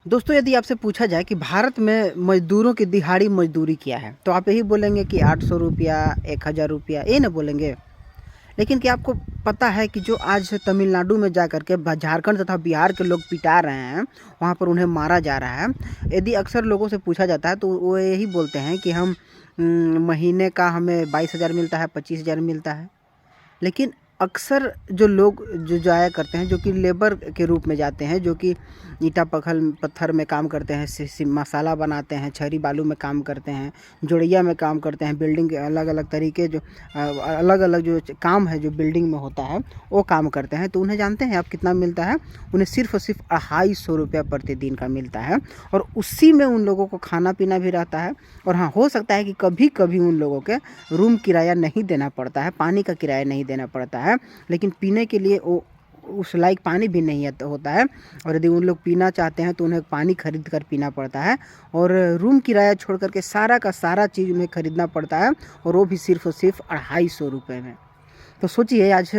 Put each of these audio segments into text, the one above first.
दोस्तों, यदि आपसे पूछा जाए कि भारत में मज़दूरों की दिहाड़ी मज़दूरी क्या है, तो आप यही बोलेंगे कि 800 रुपया, 1000 रुपया, ये ना बोलेंगे। लेकिन क्या आपको पता है कि जो आज तमिलनाडु में जा कर के झारखंड तथा बिहार के लोग पिटा रहे हैं, वहाँ पर उन्हें मारा जा रहा है। यदि अक्सर लोगों से पूछा जाता है तो वो यही बोलते हैं कि हम महीने का हमें 22,000 मिलता है, 25,000 मिलता है। लेकिन अक्सर जो लोग जो जाया करते हैं, जो कि लेबर के रूप में जाते हैं, जो कि ईंटा पत्थर में काम करते हैं, मसाला बनाते हैं, छरी बालू में काम करते हैं, जोड़िया में काम करते हैं, बिल्डिंग के अलग अलग तरीके जो अलग अलग जो काम है जो बिल्डिंग में होता है वो काम करते हैं। तो उन्हें जानते हैं आप कितना मिलता है? उन्हें सिर्फ और सिर्फ 250 रुपया प्रतिदिन का मिलता है। और उसी में उन लोगों को खाना पीना भी रहता है। और हाँ, हो सकता है कि कभी कभी उन लोगों के रूम किराया नहीं देना पड़ता है, पानी का किराया नहीं देना पड़ता है, लेकिन पीने के लिए वो उस लायक पानी भी नहीं होता है। और यदि उन लोग पीना चाहते हैं तो उन्हें पानी खरीद कर पीना पड़ता है। और रूम किराया छोड़ कर के सारा का सारा चीज़ उन्हें खरीदना पड़ता है, और वो भी सिर्फ और सिर्फ 250 रुपये में। तो सोचिए, आज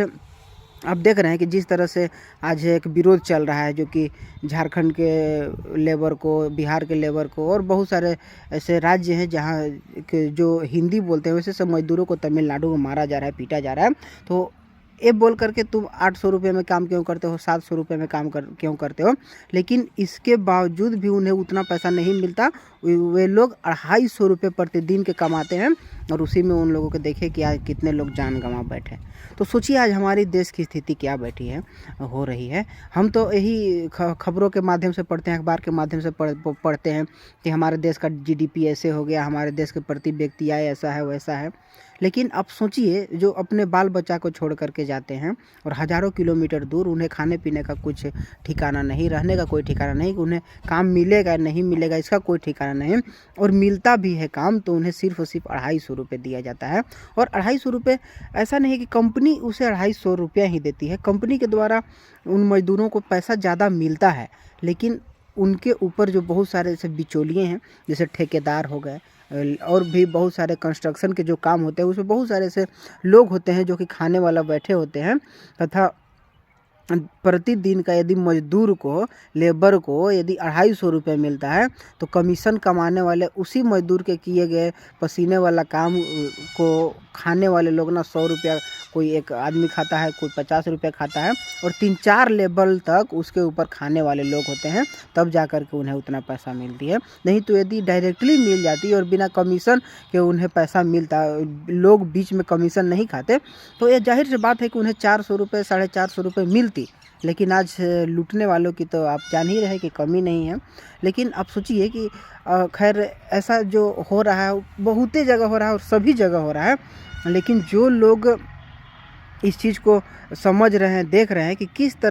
आप देख रहे हैं कि जिस तरह से आज एक विरोध चल रहा है, जो कि झारखंड के लेबर को, बिहार के लेबर को, और बहुत सारे ऐसे राज्य हैं जहाँ के जो हिंदी बोलते हैं वैसे सब मज़दूरों को तमिलनाडु में मारा जा रहा है, पीटा जा रहा है। तो ये बोल करके तुम 800 रुपये में काम क्यों करते हो, 700 रुपये में काम क्यों करते हो? लेकिन इसके बावजूद भी उन्हें उतना पैसा नहीं मिलता। वे लोग 250 रुपये प्रतिदिन के कमाते हैं, और उसी में उन लोगों को देखे कि आज कितने लोग जान गंवा बैठे। तो सोचिए आज हमारी देश की स्थिति क्या बैठी है, हो रही है। हम तो यही खबरों के माध्यम से पढ़ते हैं, अखबार के माध्यम से पढ़ते हैं कि हमारे देश का जीडीपी ऐसे हो गया, हमारे देश के प्रति व्यक्ति आय ऐसा है वैसा है। लेकिन अब सोचिए, जो अपने बाल बच्चा को छोड़ करके जाते हैं और हज़ारों किलोमीटर दूर, उन्हें खाने पीने का कुछ ठिकाना नहीं, रहने का कोई ठिकाना नहीं, उन्हें काम मिलेगा नहीं मिलेगा इसका कोई ठिकाना नहीं। और मिलता भी है काम तो उन्हें सिर्फ और सिर्फ 250 रुपये दिया जाता है। और 250 रुपये ऐसा नहीं है कि कंपनी उसे 250 रुपया ही देती है, कंपनी के द्वारा उन मज़दूरों को पैसा ज़्यादा मिलता है। लेकिन उनके ऊपर जो बहुत सारे ऐसे बिचौलिए हैं, जैसे ठेकेदार हो गए, और भी बहुत सारे कंस्ट्रक्शन के जो काम होते हैं उसमें बहुत सारे ऐसे लोग होते हैं जो कि खाने वाला बैठे होते हैं। तथा प्रतिदिन का यदि मजदूर को, लेबर को यदि 250 रुपये मिलता है, तो कमीशन कमाने वाले उसी मजदूर के किए गए पसीने वाला काम को खाने वाले लोग ना 100 रुपया कोई एक आदमी खाता है, कोई 50 रुपया खाता है, और 3-4 लेवल तक उसके ऊपर खाने वाले लोग होते हैं, तब जा कर के उन्हें उतना पैसा मिलती है। नहीं तो यदि डायरेक्टली मिल जाती और बिना कमीशन के उन्हें पैसा मिलता, लोग बीच में कमीशन नहीं खाते, तो ये जाहिर सी बात है कि उन्हें 400 रुपये, 450 रुपये मिलती। लेकिन आज लूटने वालों की तो आप जान ही रहे कि कमी नहीं है। लेकिन आप सोचिए कि खैर ऐसा जो हो रहा है बहुते जगह हो रहा है और सभी जगह हो रहा है। लेकिन जो लोग इस चीज़ को समझ रहे हैं, देख रहे हैं कि किस तरह